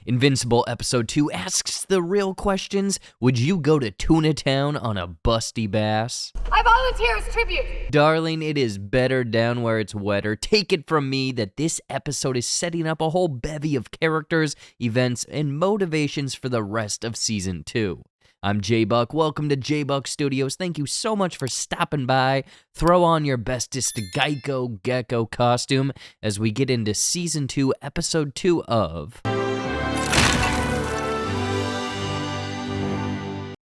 Invincible Episode 2 asks the real questions. Would you go to Tuna Town on a busty bass? I volunteer as tribute! Darling, it is better down where it's wetter. Take it from me that this episode is setting up a whole bevy of characters, events, and motivations for the rest of Season 2. I'm J-Buck. Welcome to J-Buck Studios. Thank you so much for stopping by. Throw on your bestest Geico Gecko costume as we get into Season 2, Episode 2 of...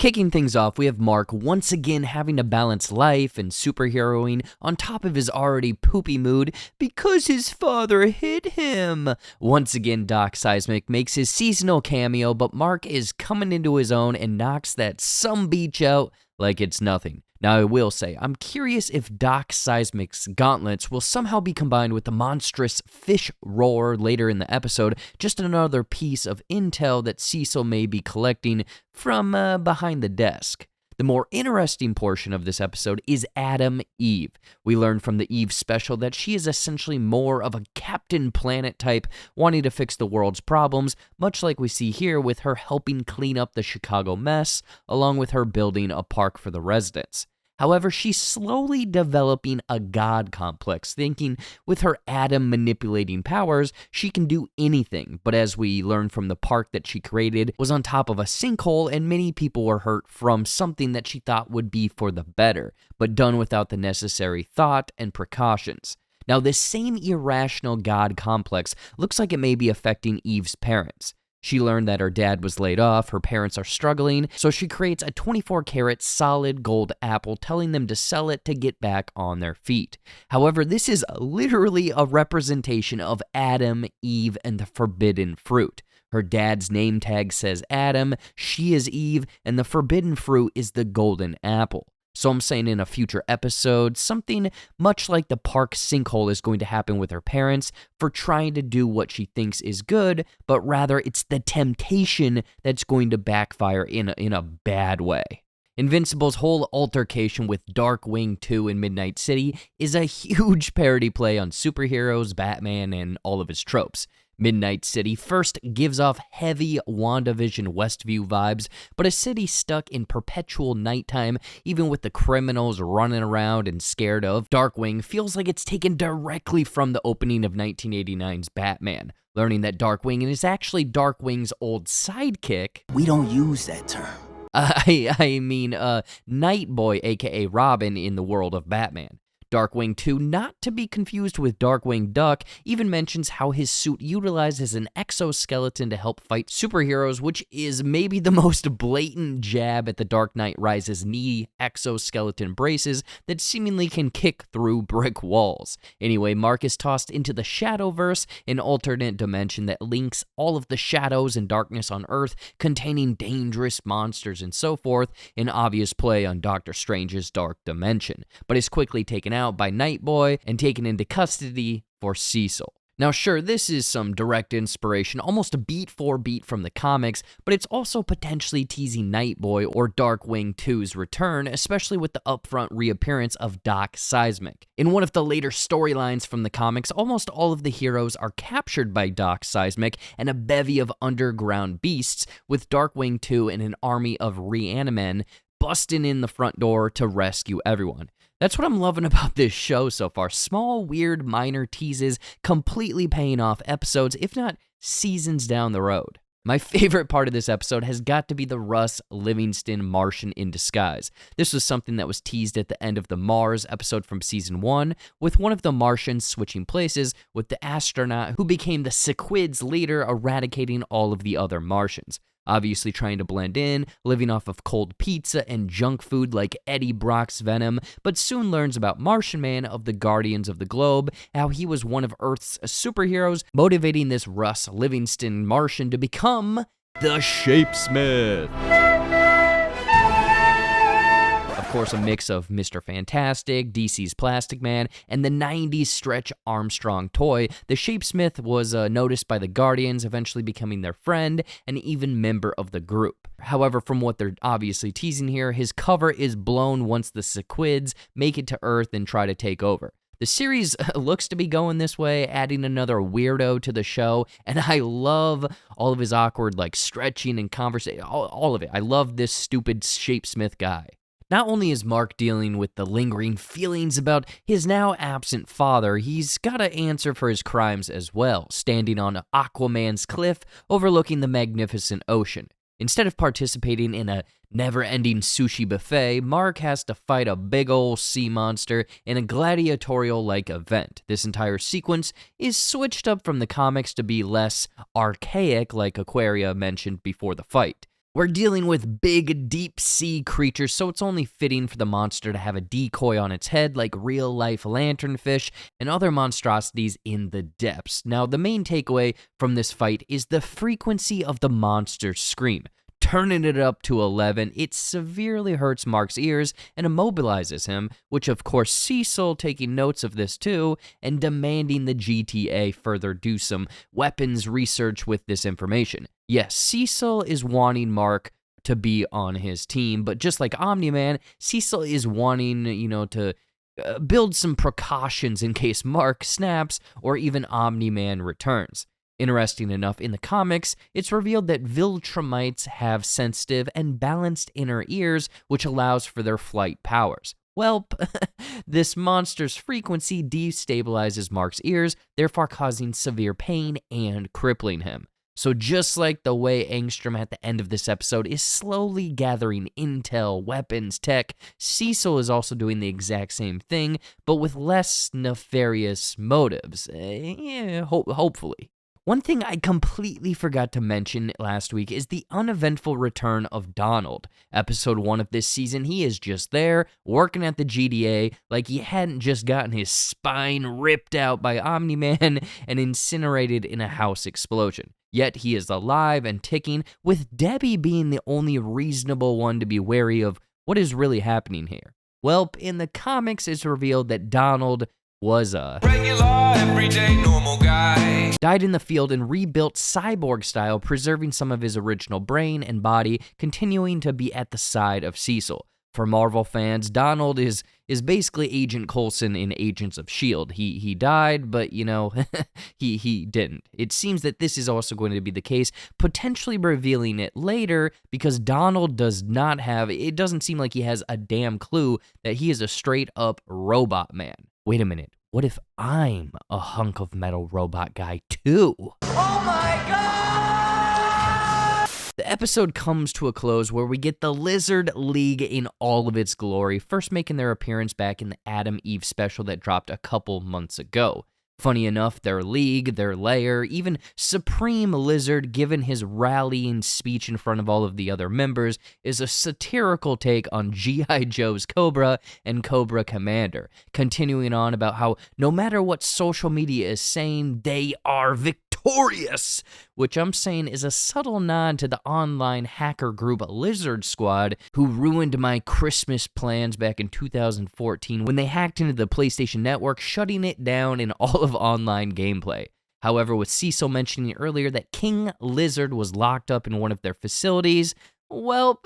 Kicking things off, we have Mark once again having to balance life and superheroing on top of his already poopy mood because his father hit him. Once again, Doc Seismic makes his seasonal cameo, but Mark is coming into his own and knocks that beach out like it's nothing. Now, I will say, I'm curious if Doc Seismic's gauntlets will somehow be combined with the monstrous fish roar later in the episode, just another piece of intel that Cecil may be collecting from behind the desk. The more interesting portion of this episode is Adam Eve. We learn from the Eve special that she is essentially more of a Captain Planet type, wanting to fix the world's problems, much like we see here with her helping clean up the Chicago mess, along with her building a park for the residents. However, she's slowly developing a god complex, thinking with her atom manipulating powers, she can do anything. But as we learn from the park that she created was on top of a sinkhole and many people were hurt from something that she thought would be for the better, but done without the necessary thought and precautions. Now, this same irrational god complex looks like it may be affecting Eve's parents. She learned that her dad was laid off, her parents are struggling, so she creates a 24-karat solid gold apple, telling them to sell it to get back on their feet. However, this is literally a representation of Adam, Eve, and the forbidden fruit. Her dad's name tag says Adam, she is Eve, and the forbidden fruit is the golden apple. So I'm saying in a future episode, something much like the park sinkhole is going to happen with her parents for trying to do what she thinks is good, but rather it's the temptation that's going to backfire in a bad way. Invincible's whole altercation with Darkwing 2 in Midnight City is a huge parody play on superheroes, Batman, and all of his tropes. Midnight City first gives off heavy WandaVision Westview vibes, but a city stuck in perpetual nighttime, even with the criminals running around and scared of Darkwing, feels like it's taken directly from the opening of 1989's Batman. Learning that Darkwing is actually Darkwing's old sidekick. We don't use that term. I mean, Nightboy, aka Robin, in the world of Batman. Darkwing 2, not to be confused with Darkwing Duck, even mentions how his suit utilizes an exoskeleton to help fight superheroes, which is maybe the most blatant jab at the Dark Knight Rises knee exoskeleton braces that seemingly can kick through brick walls. Anyway, Mark is tossed into the Shadowverse, an alternate dimension that links all of the shadows and darkness on Earth, containing dangerous monsters and so forth, an obvious play on Doctor Strange's Dark Dimension, but is quickly taken out by Nightboy and taken into custody for Cecil. Now sure, this is some direct inspiration, almost a beat for beat from the comics, but it's also potentially teasing Nightboy or Darkwing 2's return, especially with the upfront reappearance of Doc Seismic. In one of the later storylines from the comics, almost all of the heroes are captured by Doc Seismic and a bevy of underground beasts, with Darkwing 2 and an army of Reanimen busting in the front door to rescue everyone. That's what I'm loving about this show so far. Small, weird, minor teases completely paying off episodes, if not seasons down the road. My favorite part of this episode has got to be the Russ Livingston Martian in disguise. This was something that was teased at the end of the Mars episode from Season 1, with one of the Martians switching places with the astronaut who became the Sequid's leader, eradicating all of the other Martians. Obviously trying to blend in, living off of cold pizza and junk food like Eddie Brock's Venom, but soon learns about Martian Man of the Guardians of the Globe, how he was one of Earth's superheroes, motivating this Russ Livingston Martian to become the Shapesmith. Of course, a mix of Mr. Fantastic, DC's Plastic Man, and the 90s Stretch Armstrong toy, the Shapesmith was noticed by the Guardians, eventually becoming their friend and even member of the group. However, from what they're obviously teasing here, his cover is blown once the Sequids make it to Earth and try to take over. The The series looks to be going this way, adding another weirdo to the show, and I love all of his awkward, stretching and conversation, all of it. I love this stupid Shapesmith guy. Not only is Mark dealing with the lingering feelings about his now absent father, he's got to answer for his crimes as well, standing on Aquaman's cliff overlooking the magnificent ocean. Instead of participating in a never-ending sushi buffet, Mark has to fight a big ol' sea monster in a gladiatorial-like event. This entire sequence is switched up from the comics to be less archaic, like Aquaria mentioned before the fight. We're dealing with big, deep-sea creatures, so it's only fitting for the monster to have a decoy on its head like real-life lanternfish and other monstrosities in the depths. Now, the main takeaway from this fight is the frequency of the monster's scream. Turning it up to 11, it severely hurts Mark's ears and immobilizes him, which of course Cecil taking notes of this too, and demanding the GTA further do some weapons research with this information. Yes, Cecil is wanting Mark to be on his team, but just like Omni-Man, Cecil is wanting, to build some precautions in case Mark snaps or even Omni-Man returns. Interesting enough, in the comics, it's revealed that Viltrumites have sensitive and balanced inner ears, which allows for their flight powers. Well, this monster's frequency destabilizes Mark's ears, therefore causing severe pain and crippling him. So just like the way Angstrom at the end of this episode is slowly gathering intel, weapons, tech, Cecil is also doing the exact same thing, but with less nefarious motives. Hopefully. One thing I completely forgot to mention last week is the uneventful return of Donald. Episode 1 of this season, he is just there, working at the GDA like he hadn't just gotten his spine ripped out by Omni-Man and incinerated in a house explosion. Yet he is alive and ticking, with Debbie being the only reasonable one to be wary of what is really happening here. Well, in the comics, it's revealed that Donald was a regular, everyday, normal guy. Died in the field and rebuilt cyborg style, preserving some of his original brain and body, continuing to be at the side of Cecil. For Marvel fans, Donald is basically Agent Coulson in Agents of S.H.I.E.L.D. He died, but, he didn't. It seems that this is also going to be the case, potentially revealing it later, because Donald it doesn't seem like he has a damn clue that he is a straight-up robot man. Wait a minute, what if I'm a hunk of metal robot guy too? Oh my god! The episode comes to a close where we get the Lizard League in all of its glory, first making their appearance back in the Adam Eve special that dropped a couple months ago. Funny enough, their league, their lair, even Supreme Lizard, given his rallying speech in front of all of the other members, is a satirical take on G.I. Joe's Cobra and Cobra Commander, continuing on about how no matter what social media is saying, they are victorious, which I'm saying is a subtle nod to the online hacker group Lizard Squad, who ruined my Christmas plans back in 2014 when they hacked into the PlayStation Network, shutting it down in all of online gameplay. However, with Cecil mentioning earlier that King Lizard was locked up in one of their facilities, well,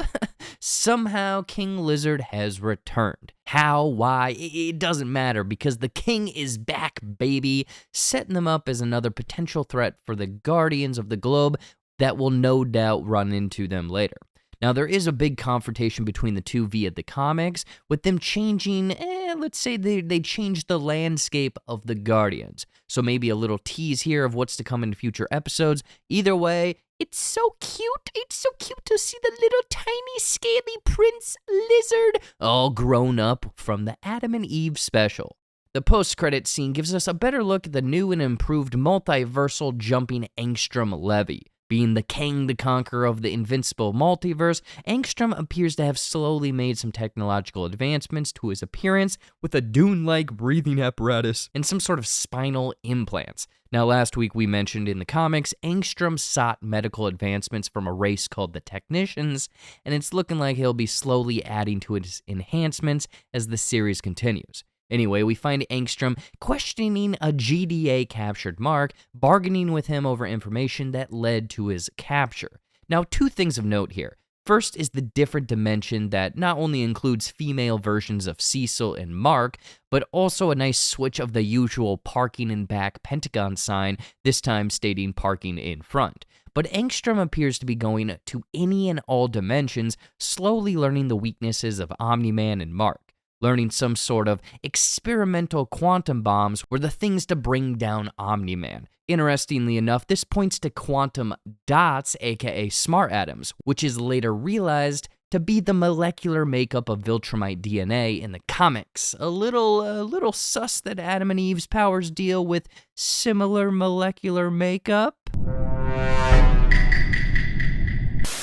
somehow King Lizard has returned. How, why, it doesn't matter, because the King is back, baby, setting them up as another potential threat for the Guardians of the Globe that will no doubt run into them later. Now, there is a big confrontation between the two via the comics, with them changing, let's say they changed the landscape of the Guardians. So maybe a little tease here of what's to come in future episodes. Either way, it's so cute. It's so cute to see the little tiny scaly Prince Lizard all grown up from the Adam and Eve special. The post-credit scene gives us a better look at the new and improved multiversal jumping Angstrom Levy. Being the Kang the Conqueror of the invincible multiverse, Angstrom appears to have slowly made some technological advancements to his appearance with a Dune-like breathing apparatus and some sort of spinal implants. Now, last week we mentioned in the comics, Angstrom sought medical advancements from a race called the Technicians, and it's looking like he'll be slowly adding to his enhancements as the series continues. Anyway, we find Angstrom questioning a GDA-captured Mark, bargaining with him over information that led to his capture. Now, two things of note here. First is the different dimension that not only includes female versions of Cecil and Mark, but also a nice switch of the usual parking in back Pentagon sign, this time stating parking in front. But Angstrom appears to be going to any and all dimensions, slowly learning the weaknesses of Omni-Man and Mark. Learning some sort of experimental quantum bombs were the things to bring down Omni-Man. Interestingly enough, this points to quantum dots, aka smart atoms, which is later realized to be the molecular makeup of Viltrumite DNA in the comics. A little sus that Adam and Eve's powers deal with similar molecular makeup.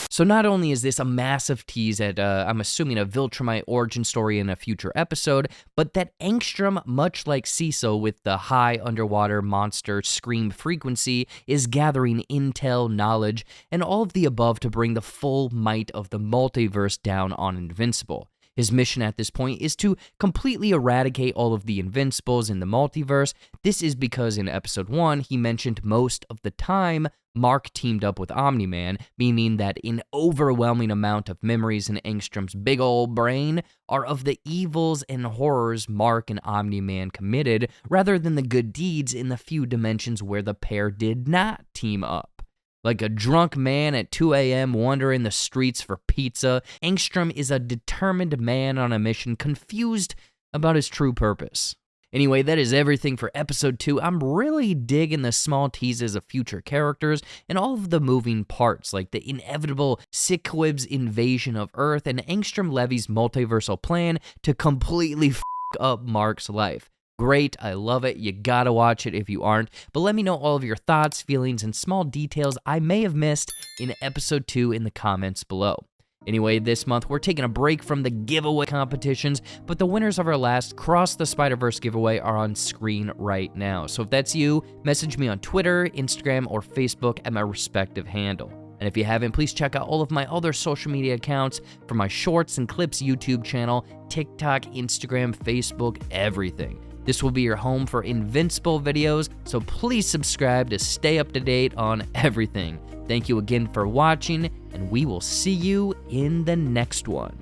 So not only is this a massive tease at, I'm assuming, a Viltrumite origin story in a future episode, but that Angstrom, much like Cecil with the high underwater monster scream frequency, is gathering intel, knowledge, and all of the above to bring the full might of the multiverse down on Invincible. His mission at this point is to completely eradicate all of the Invincibles in the multiverse. This is because in episode 1, he mentioned most of the time Mark teamed up with Omni-Man, meaning that an overwhelming amount of memories in Angstrom's big ol' brain are of the evils and horrors Mark and Omni-Man committed, rather than the good deeds in the few dimensions where the pair did not team up. Like a drunk man at 2 a.m. wandering the streets for pizza, Angstrom is a determined man on a mission, confused about his true purpose. Anyway, that is everything for episode 2. I'm really digging the small teases of future characters and all of the moving parts, like the inevitable Sikwib's invasion of Earth and Angstrom Levy's multiversal plan to completely f*** up Mark's life. Great, I love it. You gotta watch it if you aren't. But let me know all of your thoughts, feelings, and small details I may have missed in episode 2 in the comments below. Anyway, this month we're taking a break from the giveaway competitions, but the winners of our last Cross the Spider-Verse giveaway are on screen right now. So if that's you, message me on Twitter, Instagram, or Facebook at my respective handle. And if you haven't, please check out all of my other social media accounts for my Shorts and Clips YouTube channel, TikTok, Instagram, Facebook, everything. This will be your home for Invincible videos, so please subscribe to stay up to date on everything. Thank you again for watching, and we will see you in the next one.